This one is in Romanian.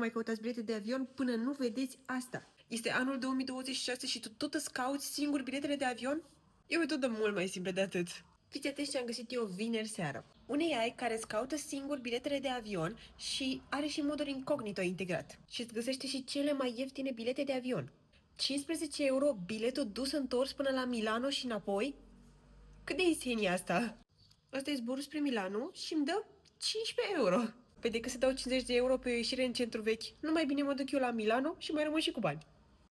mai căutați bilete de avion până nu vedeți asta. Este anul 2026 și tu tot îți cauți singur biletele de avion? E o metodă mult mai simplă de atât. Fiți atenți ce am găsit eu vineri seară. Un AI care îți caută singur biletele de avion și are și modul incognito integrat. Și îți găsește și cele mai ieftine bilete de avion. 15 euro biletul dus întors până la Milano și înapoi? Cât de insane e asta? Asta e zborul spre Milano și îmi dă 15 euro. Păi decât să dau 50 de euro pe o ieșire în centru vechi, nu mai bine mă duc eu la Milano și mai rămân și cu bani.